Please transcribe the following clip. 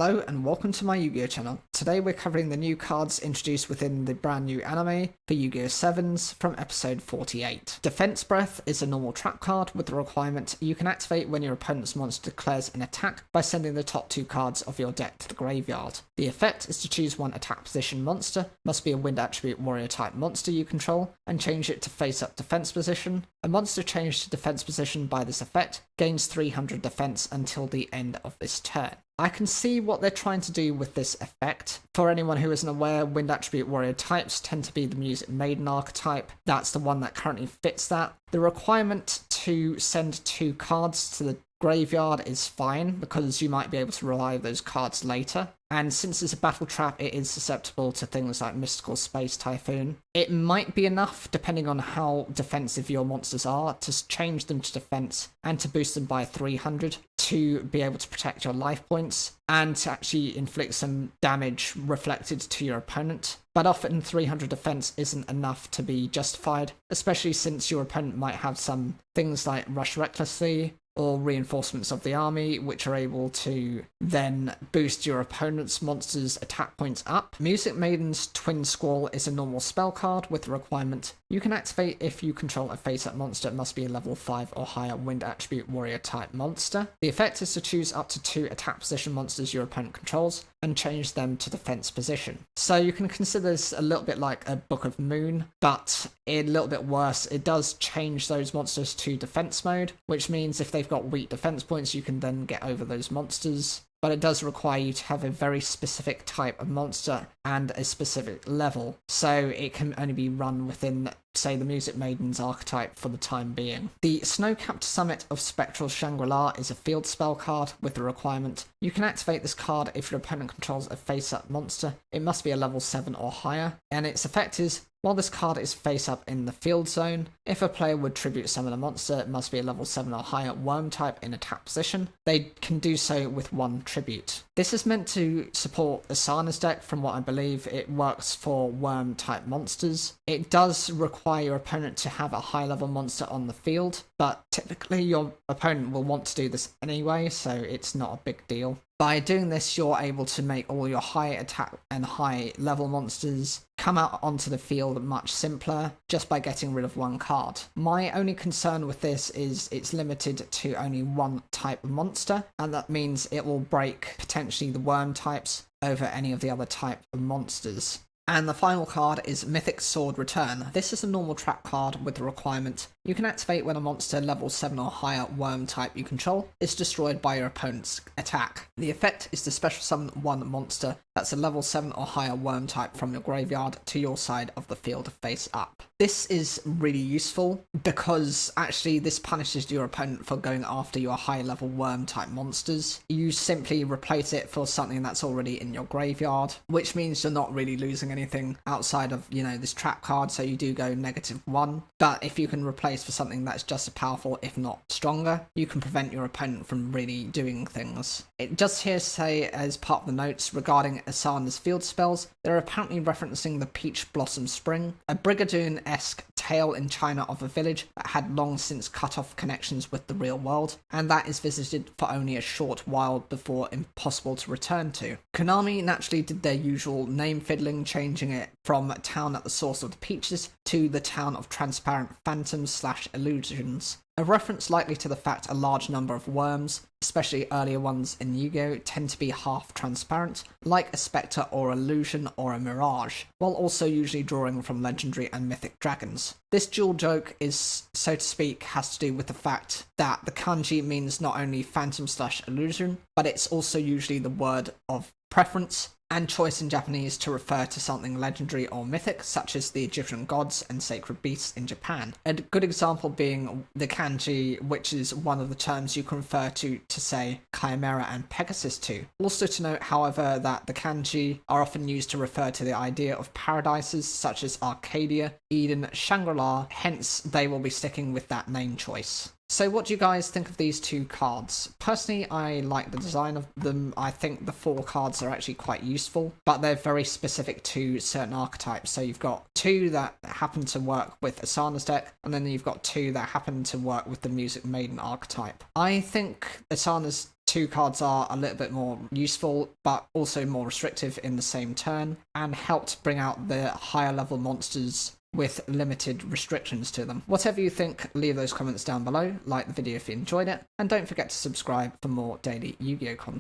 Hello and welcome to my Yu-Gi-Oh channel. Today we're covering the new cards introduced within the brand new anime for Yu-Gi-Oh! 7s from episode 48. Defense Breath is a normal trap card with the requirement you can activate when your opponent's monster declares an attack by sending the top 2 cards of your deck to the graveyard. The effect is to choose one attack position monster, must be a wind attribute warrior type monster you control, and change it to face up defense position. A monster changed to defense position by this effect gains 300 defense until the end of this turn. I can see what they're trying to do with this effect. For anyone who isn't aware, wind attribute warrior types tend to be the Music Maiden archetype. That's the one that currently fits that. The requirement to send 2 cards to the graveyard is fine because you might be able to rely on those cards later. And since it's a battle trap, it is susceptible to things like Mystical Space Typhoon. It might be enough, depending on how defensive your monsters are, to change them to defense and to boost them by 300 to be able to protect your life points and to actually inflict some damage reflected to your opponent. But often 300 defense isn't enough to be justified, especially since your opponent might have some things like Rush Recklessly or reinforcements of the army, which are able to then boost your opponent's monster's attack points up. Music Maiden's Twin Squall is a normal spell card with the requirement you can activate if you control a face-up monster. It must be a level 5 or higher wind attribute warrior type monster. The effect is to choose up to 2 attack position monsters your opponent controls and change them to defense position. So you can consider this a little bit like a Book of Moon, but a little bit worse. It does change those monsters to defense mode, which means if they've got weak defense points, you can then get over those monsters. But it does require you to have a very specific type of monster and a specific level, so it can only be run within, say, the Music Maiden's archetype for the time being. The Snow-Capped Summit of Spectral Shangri-La is a field spell card with the requirement you can activate this card if your opponent controls a face-up monster. It must be a level 7 or higher, and its effect is, while this card is face-up in the field zone, if a player would tribute summon a monster, it must be a level 7 or higher worm type in attack position. They can do so with 1 tribute. This is meant to support Asana's deck. From what I believe, it works for worm type monsters. It does require your opponent to have a high level monster on the field, but typically your opponent will want to do this anyway, so it's not a big deal. By doing this, you're able to make all your high attack and high level monsters come out onto the field much simpler just by getting rid of 1 card. My only concern with this is it's limited to only 1 type of monster, and that means it will break potentially the worm types over any of the other type of monsters. And the final card is Mythic Sword Return. This is a normal trap card with the requirement you can activate when a monster level 7 or higher worm type you control is destroyed by your opponent's attack. The effect is to special summon 1 monster that's a level 7 or higher worm type from your graveyard to your side of the field face up. This is really useful because actually this punishes your opponent for going after your high level worm type monsters. You simply replace it for something that's already in your graveyard, which means you're not really losing anything outside of, this trap card, so you do go -1. But if you can replace for something that's just as powerful, if not stronger, you can prevent your opponent from really doing things. It does here say, as part of the notes regarding Asana's field spells, they're apparently referencing the Peach Blossom Spring, a Brigadoon-esque tale in China of a village that had long since cut off connections with the real world, and that is visited for only a short while before impossible to return to. Konami naturally did their usual name fiddling, changing it from town at the source of the peaches to the town of transparent phantoms/illusions. A reference likely to the fact a large number of worms, especially earlier ones in Yu-Gi-Oh, tend to be half transparent, like a spectre or illusion or a mirage, while also usually drawing from legendary and mythic dragons. This dual joke is, so to speak, has to do with the fact that the kanji means not only phantom/illusion, but it's also usually the word of preference and choice in Japanese to refer to something legendary or mythic, such as the Egyptian gods and sacred beasts in Japan. A good example being the kanji, which is one of the terms you can refer to say Chimera and Pegasus to. Also to note, however, that the kanji are often used to refer to the idea of paradises such as Arcadia, Eden, Shangri-La, hence they will be sticking with that name choice. So what do you guys think of these 2 cards? Personally, I like the design of them. I think the 4 cards are actually quite useful, but they're very specific to certain archetypes. So you've got 2 that happen to work with Asana's deck, and then you've got 2 that happen to work with the Music Maiden archetype. I think Asana's 2 cards are a little bit more useful, but also more restrictive in the same turn, and helped bring out the higher level monsters with limited restrictions to them. Whatever you think, leave those comments down below, like the video if you enjoyed it, and don't forget to subscribe for more daily Yu-Gi-Oh content.